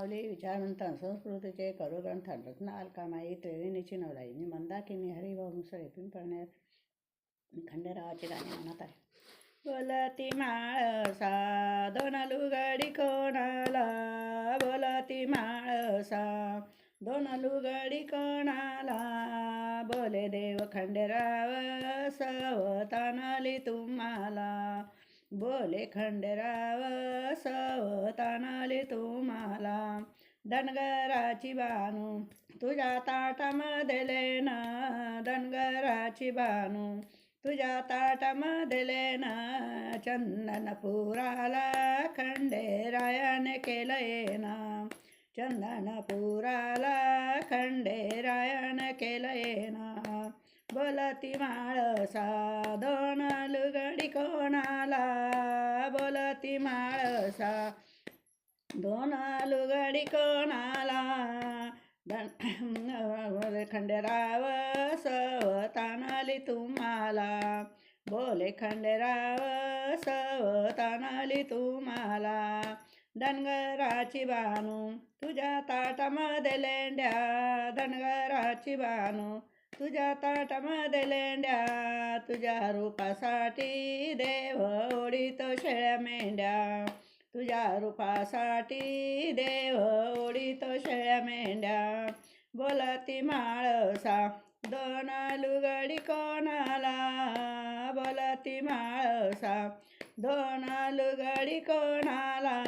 माऊली विचारवंत संस्कृतीचे करुग्रंथ रत्न अलकामाई त्रिवेणीची नवलाई मंदाकिनी हरिभाऊ मुसळे पिंपळण्यात खंडेरावाची गाणी म्हणत आहे. बोलती माळसा दोन लुगडी कोणाला, बोलती माळसा दोन लुगडी कोणाला, बोले देव खंडेराव सवतानाली तुम्हाला, बोले खंडेराव सवतानाली तुम्हाला. धनगराची बानू तुझ्या ताटामध्ये लेन, धनगराची बानू तुझ्या ताटामध्ये लेन, चंदनपुराला खंडेरायाने केलं येना, चंदनपुराला खंडेरायाने केलं येना. बोलती माळसा दोन लुगडी कोणाला, बोलती माळसा दोन लुगडी कोणाला, खंडेराव सवतानाली तुम्हाला, बोले खंडेराव सवतानाली तुम्हाला. धनगराची बानू तुझ्या ताटामध्ये लेंड्या, धनगराची बानू तुझ्या ताटामध्ये लेंड्या, तुझ्या रूपासाठी देव ओढीतो शेळ्या मेंढ्या, तुझ्या रूपासाठी देव ओढीतो शेळ्या मेंढ्या. बोलती माळसा दोन लुगडी कोणाला, बोलती माळसा दोन लुगडी कोणाला,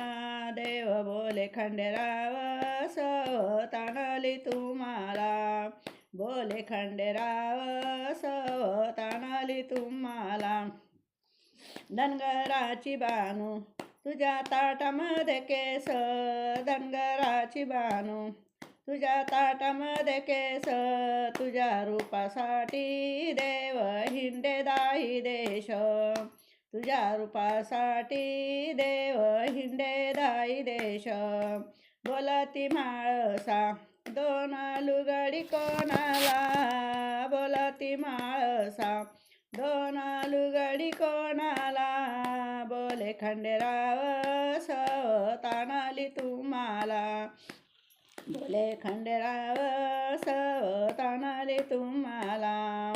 देव बोले खंडेराव सवतानाली तुम्हाला, बोले खंडेराव सवतानाली तुम्हाला. धनगराची बानू तुझ्या ताटामध्ये केस, धनगराची बानू तुझ्या ताटामध्ये केस, तुझ्या रूपासाठी देव हिंडे दाही देश, तुझ्या रूपासाठी देव हिंडे दाही देश. बोलती माळसा दोन लुगडी कोणाला, बोलती माळसा दोन लुगडी कोणाला, बोले खंडेराव सवतानाली तुम्हाला, बोले खंडेराव सवतानाली तुम्हाला.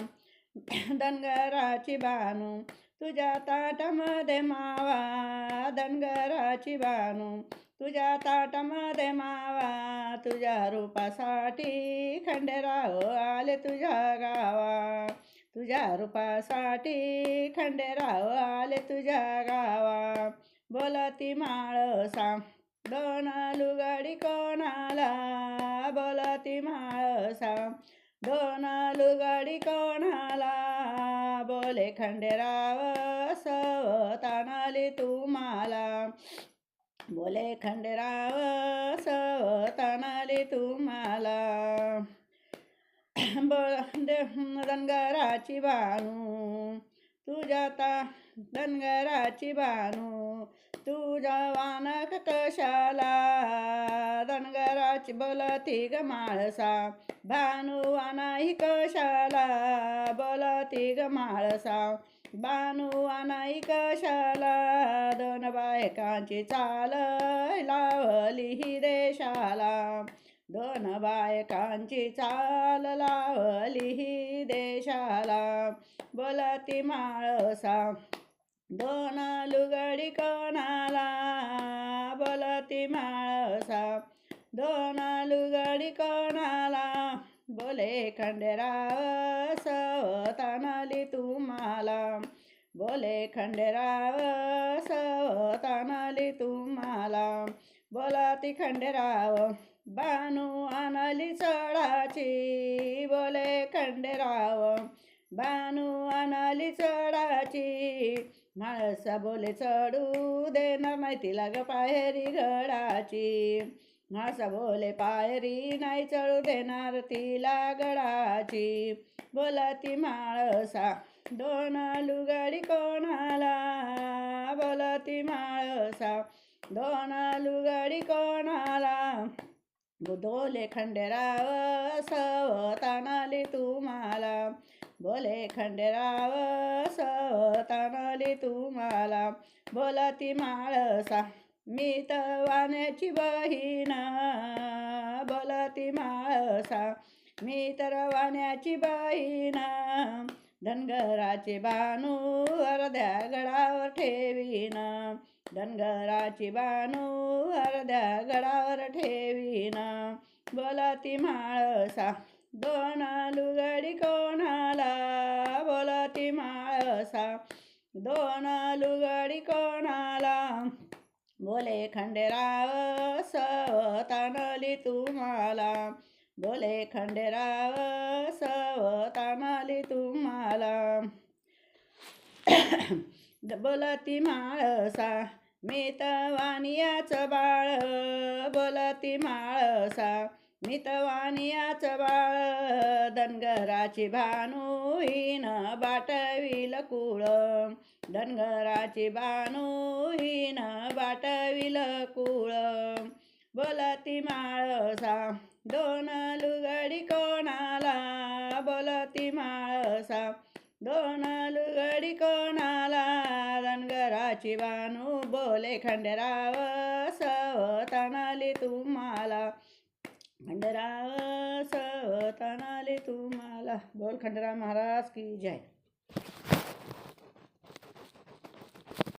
धनगराची बानू तुझ्या ताटामध्ये मावा, धनगराची बानू तुझ्या ताटामध्ये मावा, तुझ्या रूपासाठी खंडेराव आले तुझ्या गावा, तुझ्या रूपासाठी खंडेराव आले तुझ्या गावा. बोलती माळसा दोन लुगडी कोणाला, बोलती माळसा दोन लुगडी कोणाला, बोले खंडेराव सवतानाली तुम्हाला, बोले खंडेराव सवतानाली तुम्हाला. धनगराची बानू तुझ्या धनगराची बानू तुझ्या वानक कशाला, धनगराची बोलती ग माळसा बानू वानाही कशाला, बोलती ग माळसा बानू वानाही कशाला. दोन बायकांची चाल लावली ही देशाला, दोन बायकांची चाल लावली ही देशाला. बोलती माळसा दोन लुगडी कोणाला, बोलती माळसा दोन लुगडी कोणाला, बोले खंडेराव सवतानाली तुम्हाला, बोले खंडेराव सवतानाली तुम्हाला. बोलती खंडेराव बानू आणली चढाची, बोले खंडेराव बानू आणली चढाची, माळसा बोले चढू देणार नाही तिला ग पायरी गडाची, माळसा बोले पायरी नाही चढू देणार तिला गडाची. बोलती माळसा दोन लुगडी कोणाला, बोलती माळसा दोन लुगडी कोणाला, बोले खंडेराव सवतानाली तुम्हाला, बोले खंडेराव सवतानाली तुम्हाला. बोलती माळसा मी तर वाण्याची बहीण बोलती म्हाळसा, मी तर वाण्याची बहीण धनगराची बानू अर्ध्या गडावर ठेवीन, धनगराची बानू अर्ध्या गडावर ठेवीन. बोलती म्हाळसा दोन लुगडी कोणाला, बोलती म्हाळसा दोन लुगडी कोणाला. बोले खंडेराव सवतानली तुम्हाला, बोले खंडेराव सवतानली तुम्हाला. बोलती म्हाळसा मी तर वानियाचं बाळ, बोलती म्हाळसा मी तर वानियाचं बाळ. धनगराची भानू हिन बाटविल कुळ, धनगराची भानू हिन बाटविल कुळ. बोलती म्हाळसा दोन लुगडी कोणाला, बोलती म्हाळसा दोन लुगडी कोणाला. धनगराची बानू बोले खंडेराव सवतानली तुम्हाला, खंडेराव सवतानली तुम्हाला. बोल खंडेराव महाराज की जय.